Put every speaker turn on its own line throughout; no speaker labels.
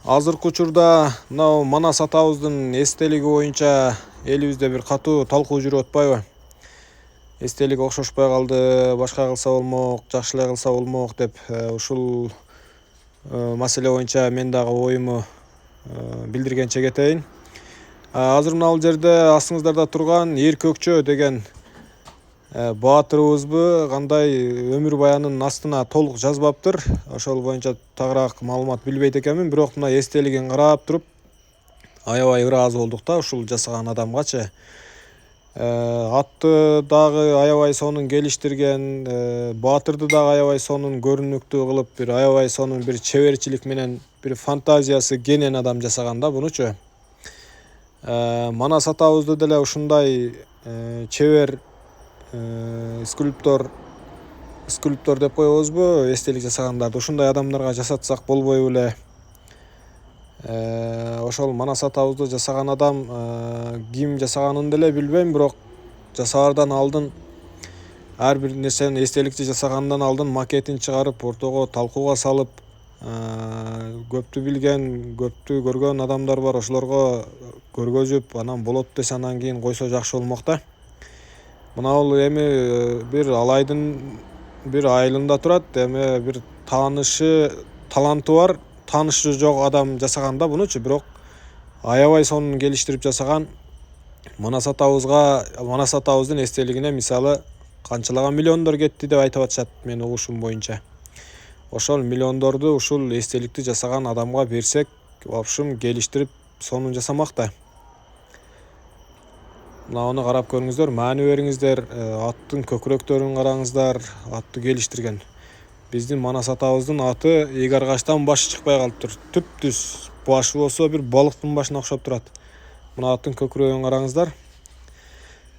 Азыркы учурда мынау Манас атабыздын эстелиги боюнча элибизде бир катуу талкуу жүрүп атпайбы? Эстелик окшошпой калды, башка кылса болмок, жакшы эле кылса болмок деп ушул маселе боюнча мен дагы оюму билдиргенче кетейин. Азыр мына бул жерде астыңыздарда турган Эр Көкчө деген баатырыбызбы кандай өмүр баянын астына толук жазбаптыр. Ошол боюнча тагыраак маалымат билбейт экенмин, бирок мына эстелигин карап туруп аябай ыраазы болдук да ушул жасаган адамгачы. Атты дагы аябай сонун келиштирген, баатырды дагы аябай сонун көрүнүктүү кылып, бир аябай сонун бир чеберчилик менен, бир фантазиясы кенен адам жасаган да мунучу. Манас атабызды деле ушундай чебер скульптор деп коебузбу, эстелик жасагандарды ушундай адамдарга жасатсак болбойбу эле? Ошол Манас атабызды жасаган адам ким жасаганын деле билбейм, бирок жасаардан алдын ар бир нерсени эстеликти жасагандан алдын макетин чыгарып, ортого талкууга салып, көптү билген, көптү көргөн адамдар бар, ошолорго көргөзүп, анан болот десе анан кийин койсо жакшы болмок да. Мына бул эми бир Алайдын бир айылында турат, эми бир таланты бар, таанышы жок адам жасаган да мунучу, бирок аябай сонун келиштирип жасаган. Манас атабыздын эстелигине мисалы канчалаган миллиондор кетти деп айтып атышат менин угушум боюнча. Ошол миллиондорду ушул эстеликти жасаган адамга берсек, в общем келиштирип сонун жасамак да. Мынауну карап көрүңүздөр, маани бериңиздер, аттын көкүрөктөрүн караңыздар, атты келиштирген. Биздин Манас атабыздын аты эки аргачтан башы чыкпай калыптыр. Түп-түз башы болсо бир балыктын башына окшоп турат. Мына аттын көкүрөгүн караңыздар.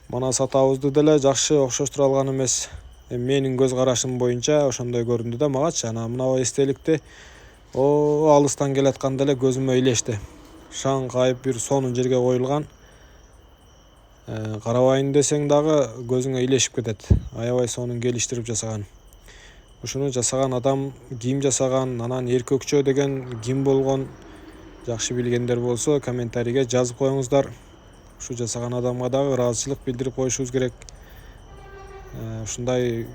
Манас атабызды деле жакшы окшоштура алган эмес. Менин көз карашым боюнча ошондой көрүндү да магачы. Анан мына эстеликти алыстан келатканда эле көзүмө илешти. Шаңкайып бир сонун жерге коюлган. Карабайын десең дагы көзүңө илешип кетет. Аябай сонун келиштирип жасаган. Ушуну жасаган адам ким жасаган, анан Эр Көкчө деген ким болгон, жакшы билгендер болсо комментарийге жазып коюңуздар. Ушу жасаган адамга дагы ыраазычылык билдирип коюшубуз керек. Ушундай